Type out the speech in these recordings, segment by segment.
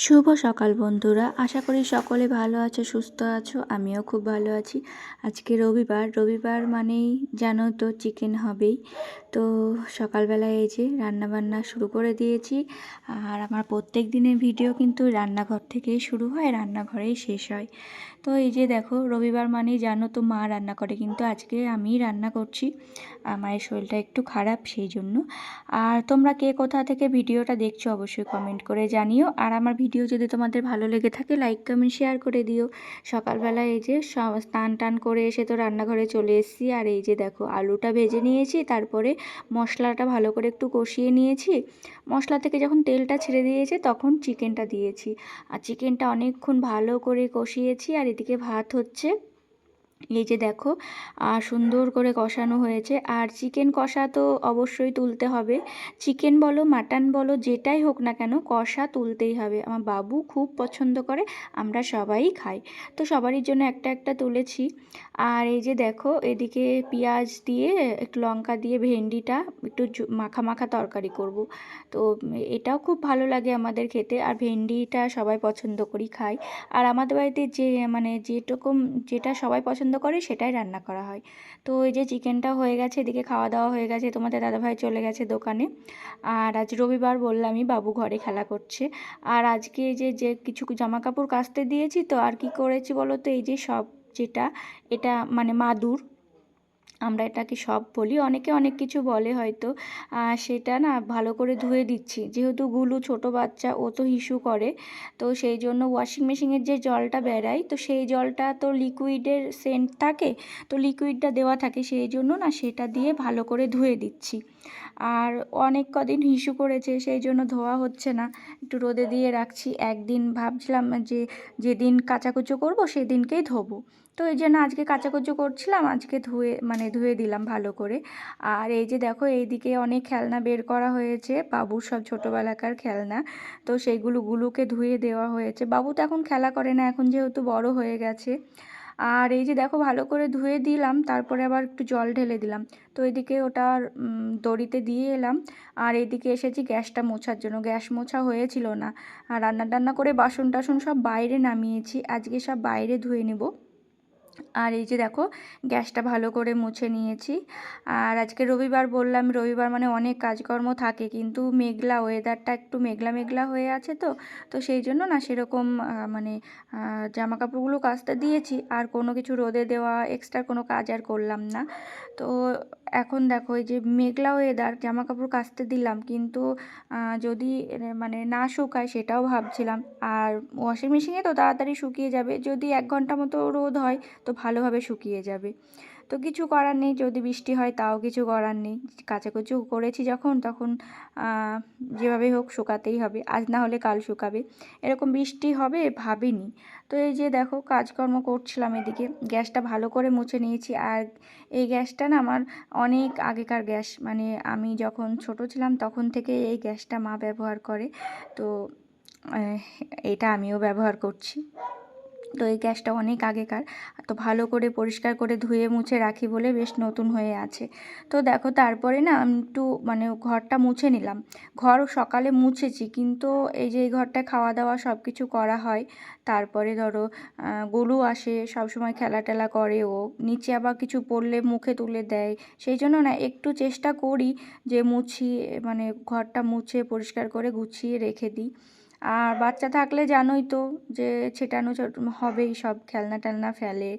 শুভ সকাল বন্ধুরা, আশা করি সকলে ভালো আছো, সুস্থ আছো। আমিও খুব ভালো আছি। আজকে রবিবার মানেই জানো তো চিকেন হবেই। তো সকালবেলায় এই যে রান্নাবান্না শুরু করে দিয়েছি। আর আমার প্রত্যেক দিনের ভিডিও কিন্তু রান্নাঘর থেকেই শুরু হয়, রান্নাঘরেই শেষ হয়। তো এই যে দেখো, রবিবার মানেই জানো তো মা রান্না করে, কিন্তু আজকে আমিই রান্না করছি। মায়ের শরীরটা একটু খারাপ, সেই জন্য। আর তোমরা কে কোথা থেকে ভিডিওটা দেখছো অবশ্যই কমেন্ট করে জানিও। আর আমার ভিডিও যদি তোমাদের ভালো লেগে থাকে লাইক কমেন্ট শেয়ার করে দিও। সকালবেলা এই যে স্নান টান করে এসে তো রান্নাঘরে চলে এসেছি। আর এই যে দেখো, আলুটা ভেজে নিয়েছি, তারপরে মশলাটা ভালো করে একটু কষিয়ে নিয়েছি। মশলা থেকে যখন তেলটা ছেড়ে দিয়েছে তখন চিকেনটা দিয়েছি। আর চিকেনটা অনেকক্ষণ ভালো করে কষিয়েছি। আর এদিকে ভাত হচ্ছে। এই যে দেখো, সুন্দর করে কষানো হয়েছে। আর চিকেন কষা তো অবশ্যই তুলতে হবে। চিকেন বলো মাটন বলো যেটাই হোক না কেন, কষা তুলতেই হবে। আমার বাবু খুব পছন্দ করে, আমরা সবাই খাই। তো সবারই জন্য একটা একটা তুলেছি। আর এই যে দেখো, এদিকে পেঁয়াজ দিয়ে একটু লঙ্কা দিয়ে ভেন্ডিটা একটু মাখা মাখা তরকারি করব। তো এটাও খুব ভালো লাগে আমাদের খেতে। আর ভেন্ডিটা সবাই পছন্দ করি, খাই। আর আমাদের বাড়িতে যে মানে যেটা সবাই পছন্দ করে সেটাই রান্না করা হয়। তো এই যে চিকেনটা হয়ে গেছে, এদিকে খাওয়া দাওয়া হয়ে গেছে, তোমাদের দাদাভাই চলে গেছে দোকানে। আর আজ রবিবার বললামই, বাবু ঘরে খেলা করছে। আর আজকে যে যে কিছু জামা কাপড় কাচতে দিয়েছি, তো আর কি করেছি বলো তো, এই যে সব যেটা এটা মানে মাদুর, আমরা এটাকে সব বলি, অনেকে অনেক কিছু বলে হয়তো। সেটা না ভালো করে ধুয়ে দিচ্ছি, যেহেতু গুলু ছোট বাচ্চা, ও তো হিসু করে। তো সেই জন্য ওয়াশিং মেশিনের যে জলটা বেরায়, তো সেই জলটা তো লিকুইডের সেন্ট থাকে, তো লিকুইডটা দেওয়া থাকে, সেই জন্য না সেটা দিয়ে ভালো করে ধুয়ে দিচ্ছি। আর অনেক কদিন হিসু করেছে, সেই জন্য ধোয়া হচ্ছে না, একটু রোদে দিয়ে রাখছি। একদিন ভাবছিলাম যে যেদিন কাচাকুচো করব সেদিনকেই ধোবো। তো এই জন্য আজকে কাচাকুচো করছিলাম, আজকে ধুয়ে দিলাম ভালো করে। আর এই যে দেখো, এইদিকে অনেক খেলনা বের করা হয়েছে, বাবুর সব ছোটোবেলাকার খেলনা। তো গুলুকে ধুয়ে দেওয়া হয়েছে। বাবু তো এখন খেলা করে না, এখন যেহেতু বড় হয়ে গেছে। আর এই যে দেখো, ভালো করে ধুয়ে দিলাম, তারপরে আবার একটু জল ঢেলে দিলাম। তো এদিকে ওটা দড়িতে দিয়ে এলাম। আর এদিকে এসেছি গ্যাসটা মোছার জন্য, গ্যাস মোছা হয়েছিল না। আর রান্না টান্না করে বাসন টাসন সব বাইরে নামিয়েছি, আজকে সব বাইরে ধুয়ে নেব। আর এই যে দেখো, গ্যাসটা ভালো করে মুছে নিয়েছি। আর আজকে রবিবার বললাম, রবিবার মানে অনেক কাজকর্ম থাকে, কিন্তু মেঘলা ওয়েদারটা একটু মেঘলা মেঘলা হয়ে আছে। তো তো সেই জন্য না সেরকম জামা কাপড়গুলো কাচতে দিয়েছি, আর কোনো কিছু রোদে দেওয়া এক্সট্রা কোনো কাজ আর করলাম না। তো এখন দেখো, এই যে মেঘলা ওয়েদার, জামা কাপড় কাচতে দিলাম, কিন্তু যদি মানে না শুকায় সেটাও ভাবছিলাম। আর ওয়াশিং মেশিনে তো তাড়াতাড়ি শুকিয়ে যাবে, যদি 1 ঘন্টা মতো রোদ হয় তো ভালোভাবে শুকিয়ে যাবে। তো কিছু করার নেই, যদি বৃষ্টি হয় তাও কিছু করার নেই। কাচাকুচু করেছি যখন, তখন যেভাবে হোক শুকাতেই হবে, আজ না হলে কাল শুকাবে। এরকম বৃষ্টি হবে ভাবিনি। তো এই যে দেখো, কাজকর্ম করছিলাম, এদিকে গ্যাসটা ভালো করে মুছে নিয়েছি। আর এই গ্যাসটা না আমার অনেক আগেকার গ্যাস, মানে আমি যখন ছোট ছিলাম তখন থেকে এই গ্যাসটা মা ব্যবহার করে। তো আহ, এটা আমিও ব্যবহার করছি। তো এই গ্যাসটা অনেক আগেকার। তো ভালো করে পরিষ্কার করে ধুয়ে মুছে রাখি বলে বেশ নতুন হয়ে আছে। তো দেখো, তারপরে না আমি একটু মানে ঘরটা মুছে নিলাম। ঘর সকালে মুছেছি, কিন্তু এই যে এই ঘরটা খাওয়া দাওয়া সব কিছু করা হয়। তারপরে ধরো গোলু আসে, সবসময় খেলা টেলা করে, ও নিচে আবার কিছু পড়লে মুখে তুলে দেয়। সেই জন্য না একটু চেষ্টা করি যে মুছি, মানে ঘরটা মুছে পরিষ্কার করে গুছিয়ে রেখে দিই। আর বাচ্চা থাকলে জানোই তো যে ছেটানো হবেই, সব খেলনা টেলনা ফেলে।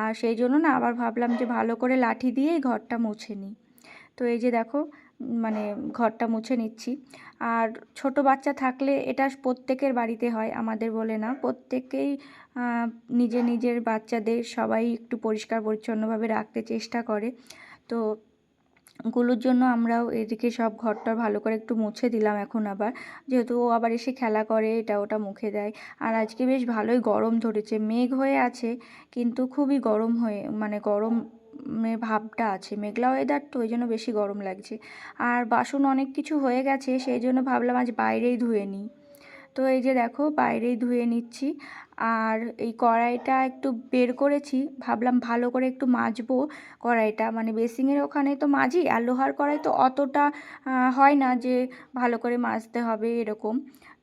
আর সেই জন্য না আবার ভাবলাম যে ভালো করে লাঠি দিয়েই ঘরটা মুছে নিই। তো এই যে দেখো, মানে ঘরটা মুছে নিচ্ছি। আর ছোট বাচ্চা থাকলে এটা প্রত্যেকের বাড়িতে হয়, আমাদের বলে না, প্রত্যেকেই নিজের নিজের বাচ্চাদের সবাই একটু পরিষ্কার পরিচ্ছন্নভাবে রাখতে চেষ্টা করে। তো গুলোর জন্য আমরাও এদিকে সব ঘরটা ভালো করে একটু মুছে দিলাম এখন আবার, যেহেতু ও আবার এসে খেলা করে, এটা ওটা মুখে দেয়। আর আজকে বেশ ভালোই গরম ধরেছে, মেঘ হয়ে আছে, কিন্তু খুবই গরম হয়ে মানে গরম ভাবটা আছে, মেঘলা ওয়েদার তো ওই জন্য বেশি গরম লাগছে। আর বাসন অনেক কিছু হয়ে গেছে, সেই জন্য ভাবলাম আজ বাইরেই ধুয়ে নিই। তো এই যে দেখো, বাইরেই ধুয়ে নিচ্ছি। আর এই কড়াইটা একটু বের করেছি, ভাবলাম ভালো করে একটু মাজবো কড়াইটা, মানে বেসিংয়ের ওখানে তো মাজি, আর লোহার কড়াই তো অতটা হয় না যে ভালো করে মাজতে হবে এরকম।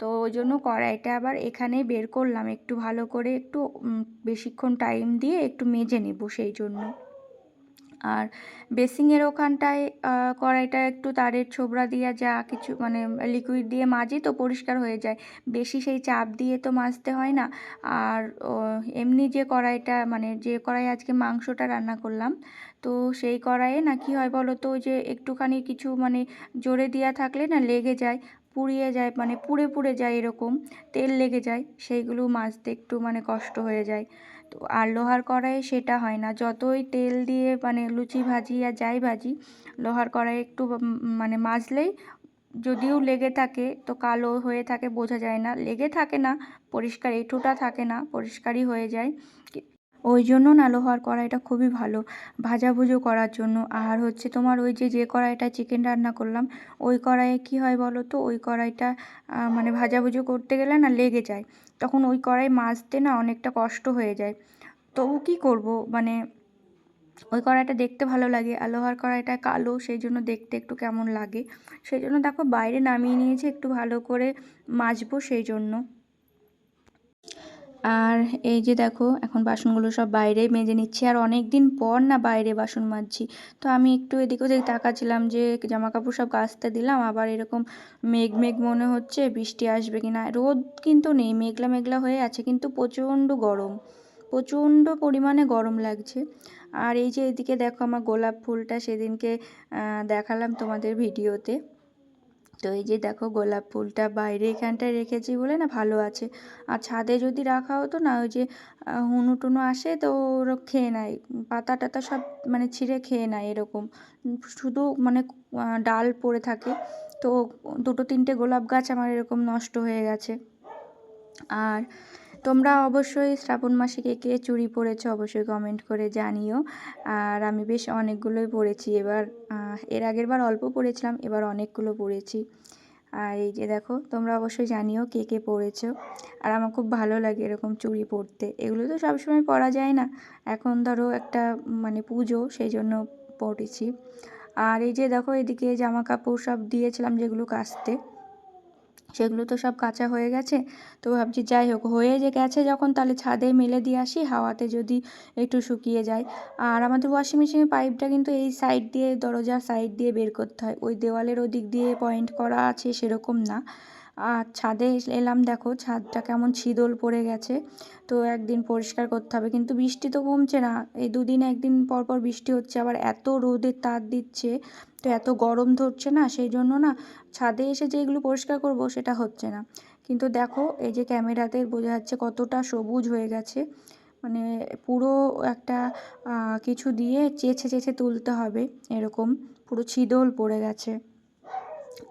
তো তো ওই জন্য কড়াইটা আবার এখানেই বের করলাম, একটু ভালো করে একটু বেশিক্ষণ টাইম দিয়ে একটু মেজে নেব সেই জন্য। আর বেসিংয়ের ওখানটায় কড়াইটা একটু তারের ছোবড়া দিয়ে যা কিছু মানে লিকুইড দিয়ে মাজি তো পরিষ্কার হয়ে যায়, বেশি সেই চাপ দিয়ে তো মাজতে হয় না। আর এমনি যে কড়াইটা মানে যে কড়াই আজকে মাংসটা রান্না করলাম, তো সেই কড়াইয়ে না কী হয় বলো তো, যে একটুখানি কিছু মানে জোরে দেওয়া থাকলে না লেগে যায়, পুড়িয়ে যায়, মানে পুড়ে পুড়ে যায়, এরকম তেল লেগে যায়, সেইগুলো মাজতে একটু মানে কষ্ট হয়ে যায়। তো আর লোহার কড়াইয়ে সেটা হয় না, যতই তেল দিয়ে মানে লুচি ভাজি আর যাই ভাজি, লোহার কড়াইয়ে একটু মানে মাজলেই যদিও লেগে থাকে তো কালো হয়ে থাকে, বোঝা যায় না, লেগে থাকে না, পরিষ্কার এঁঠোটা থাকে না, পরিষ্কারই হয়ে যায়। ওই জন্য না লোহার কড়াইটা খুবই ভালো ভাজাভুজো করার জন্য। আর হচ্ছে তোমার ওই যে কড়াইটা চিকেন রান্না করলাম, ওই কড়াইয়ে কী হয় বলো তো, ওই কড়াইটা মানে ভাজাভুজো করতে গেলে না লেগে যায়, তখন ওই কড়াই মাজতে না অনেকটা কষ্ট হয়ে যায়। তবু কী করব, মানে ওই কড়াইটা দেখতে ভালো লাগে, আর লোহার কড়াইটা কালো, সেই জন্য দেখতে একটু কেমন লাগে, সেই জন্য দেখো বাইরে নামিয়ে নিয়েছি একটু ভালো করে মাজবো সেই জন্য। আর এই যে দেখো এখন বাসনগুলো সব বাইরেই মেজে নিচ্ছি, আর অনেক দিন পর না বাইরে বাসন মাজছি, তো আমি একটু এদিক ওদিক তাকাচ্ছিলাম যে জামা কাপড় সব কাচতে দিলাম, আবার এরকম মেঘ মেঘ মনে হচ্ছে বৃষ্টি আসবে কি না, রোদ কিন্তু নেই, মেঘলা মেঘলা হয়ে আছে, কিন্তু প্রচণ্ড গরম, প্রচণ্ড পরিমাণে গরম লাগছে। আর এই যে এদিকে দেখো আমার গোলাপ ফুলটা সেদিনকে দেখালাম তোমাদের ভিডিওতে, তো এই যে দেখো গোলাপ ফুলটা বাইরে এখানটায় রেখেছি বলে না ভালো আছে, আর ছাদে যদি রাখা হতো না, ওই যে হুনু টুনু আসে তো ওরা খেয়ে নেয়, পাতা টাতা সব মানে ছিঁড়ে খেয়ে নেয়, এরকম শুধু মানে ডাল পড়ে থাকে, তো দুটো তিনটে গোলাপ গাছ আমার এরকম নষ্ট হয়ে গেছে। আর তোমরা অবশ্যই শ্রাবণ মাসে কে কে চুড়ি পরেছো অবশ্যই কমেন্ট করে জানিও। আর আমি বেশ অনেকগুলোই পরেছি এবার, এর আগের বার অল্প পরেছিলাম, এবার অনেকগুলো পরেছি। আর এই যে দেখো তোমরা অবশ্যই জানিও কে কে পরেছো। আর আমার খুব ভালো লাগে এরকম চুড়ি পরতে, এগুলো তো সবসময় পরা যায় না, এখন ধরো একটা মানে পুজো সেই জন্য পরেছি। আর এই যে দেখো এদিকে জামা কাপড় সব দিয়েছিলাম যেগুলো কাচতে, সেগুলো তো সব কাচা হয়ে গেছে, তো ভাবছি যাই হোক হয়ে যে গেছে যখন, তাহলে ছাদে মেলে দিয়ে আসি, হাওয়াতে যদি একটু শুকিয়ে যায়। আর আমাদের ওয়াশিং মেশিনের পাইপটা কিন্তু এই সাইড দিয়ে, দরজার সাইড দিয়ে বের করতে হয়, ওই দেওয়ালের ওদিক দিয়ে পয়েন্ট করা আছে সেরকম না। আর ছাদে এলাম, দেখো ছাদটা কেমন ছিদল পড়ে গেছে, তো একদিন পরিষ্কার করতে হবে, কিন্তু বৃষ্টি তো কমছে না, এই দুদিন একদিন পর পর বৃষ্টি হচ্ছে, আবার এত রোদের তাপ দিচ্ছে, তো এত গরম ধরছে না, সেই জন্য না ছাদে এসে যে এগুলো পরিষ্কার করব সেটা হচ্ছে না। কিন্তু দেখো এই যে ক্যামেরাতে বোঝা যাচ্ছে কতটা সবুজ হয়ে গেছে, মানে পুরো একটা কিছু দিয়ে চেঁচে চেঁচে তুলতে হবে, এরকম পুরো ছিদল পড়ে গেছে।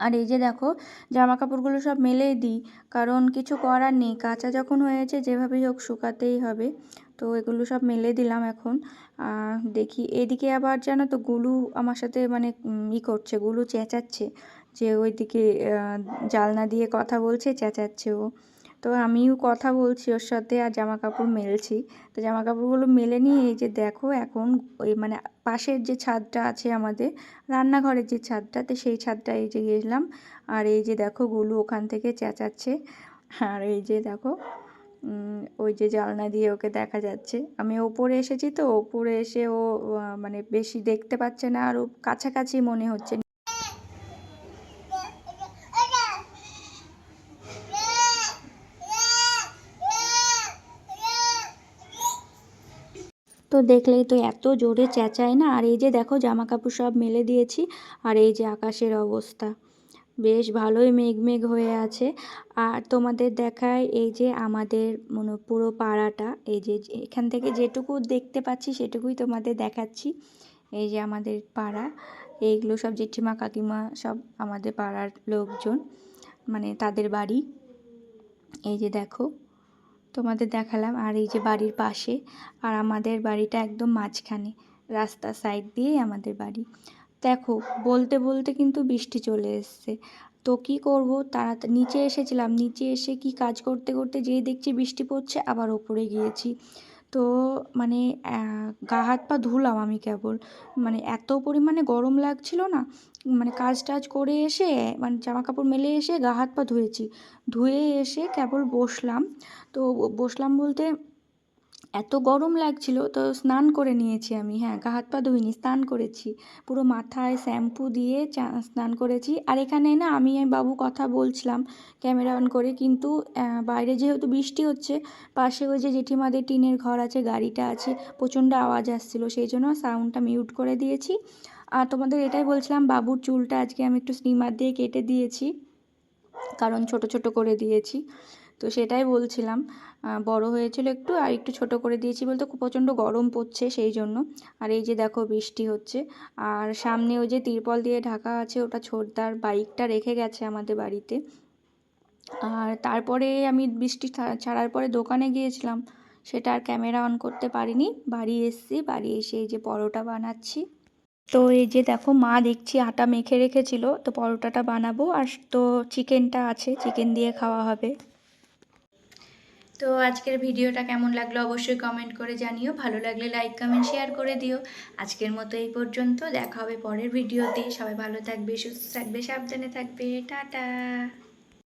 আর এই যে দেখো জামা কাপড়গুলো সব মেলেই দিই, কারণ কিছু করার নেই, কাঁচা যখন হয়েছে যেভাবেই হোক শুকাতেই হবে, তো এগুলো সব মেলে দিলাম এখন। দেখি এদিকে আবার জানো তো গুলু আমার সাথে মানে করছে, গুলু চেঁচাচ্ছে, যে ওইদিকে জালনা দিয়ে কথা বলছে, চেঁচাচ্ছে ও, তো আমিও কথা বলছি ওর সাথে আর জামা কাপড় মেলছি। তো জামা কাপড়গুলো মেলে নিয়ে এই যে দেখো এখন ওই মানে পাশের যে ছাদটা আছে আমাদের রান্নাঘরের যে ছাদটা, তো সেই ছাদটা এই যে গেলাম, আর এই যে দেখো গুলু ওখান থেকে চেঁচাচ্ছে, আর এই যে দেখো ওই যে জানলা দিয়ে ওকে দেখা যাচ্ছে, আমি ওপরে এসেছি তো ওপরে এসে ও মানে বেশি দেখতে পাচ্ছে না, আর ও কাছাকাছি মনে হচ্ছে। তো দেখলেই তো এত জোরে চেঁচায় না। আর এই যে দেখো জামা কাপড় সব মেলে দিয়েছি, আর এই যে আকাশের অবস্থা বেশ ভালোই মেঘ মেঘ হয়ে আছে। আর তোমাদের দেখায় এই যে আমাদের মনে পুরো পাড়াটা, এই যে এখান থেকে যেটুকু দেখতে পাচ্ছি সেটুকুই তোমাদের দেখাচ্ছি। এই যে আমাদের পাড়া, এইগুলো সব জেঠিমা কাকিমা সব আমাদের পাড়ার লোকজন, মানে তাদের বাড়ি। এই যে দেখো তোমাদের দেখালাম, আর এই যে বাড়ির পাশে, আর আমাদের বাড়িটা একদম মাঝখানে, রাস্তার সাইড দিয়েই আমাদের বাড়ি। দেখো বলতে বলতে কিন্তু বৃষ্টি চলে এসছে, তো কি করব, তারা নিচে এসেছিলাম, নিচে এসে কি কাজ করতে করতে যেই দেখছি বৃষ্টি পড়ছে, আবার ওপরে গিয়েছি, তো মানে গা হাত পা ধুলাম আমি কেবল, মানে এত পরিমাণে গরম লাগছিল না, মানে কাজ টাজ করে এসে মানে জামা কাপড় মেলে এসে গা হাত পা ধুয়েছি, ধুয়ে এসে কেবল বসলাম। তো বসলাম বলতে এত গরম লাগছিল তো স্নান করে নিয়েছি আমি। হ্যাঁ, গা হাত পা ধুইনি, স্নান করেছি, পুরো মাথায় শ্যাম্পু দিয়ে স্নান করেছি। আর এখানে না আমি বাবু কথা বলছিলাম ক্যামেরা অন করে, কিন্তু বাইরে যেহেতু বৃষ্টি হচ্ছে, পাশে ওই যে জেঠিমাদের টিনের ঘর আছে, গাড়িটা আছে, প্রচণ্ড আওয়াজ আসছিল, সেই জন্য সাউন্ডটা মিউট করে দিয়েছি। আর তোমাদের এটাই বলছিলাম, বাবুর চুলটা আজকে আমি একটু স্টিমার দিয়ে কেটে দিয়েছি, কারণ ছোট ছোট করে দিয়েছি। তো সেটাই বলছিলাম, বড় হয়েছিল একটু, আর একটু ছোট করে দিয়েছি বলতে খুব প্রচণ্ড গরম পড়ছে সেই জন্য। আর এই যে দেখো বৃষ্টি হচ্ছে, আর সামনে ওই যে তিরপল দিয়ে ঢাকা আছে, ওটা ছোটদার বাইকটা রেখে গেছে আমাদের বাড়িতে। আর তারপরে আমি বৃষ্টি ছাড়ার পরে দোকানে গিয়েছিলাম, সেটা আর ক্যামেরা অন করতে পারিনি। বাড়ি এসেছি, বাড়ি এসে এই যে পরোটা বানাচ্ছি। তো এই যে দেখো মা দেখছি আটা মেখে রেখেছিল, তো পরোটাটা বানাবো, আর তো চিকেনটা আছে, চিকেন দিয়ে খাওয়া হবে। তো আজকের ভিডিওটা কেমন লাগলো অবশ্যই কমেন্ট করে জানিও, ভালো লাগলে লাইক কমেন্ট শেয়ার করে দিও। আজকের মতো এই পর্যন্ত, দেখা হবে পরের ভিডিওতে। সবাই ভালো থাকবে, সুস্থ থাকবে, সাবধানে থাকবে, টাটা।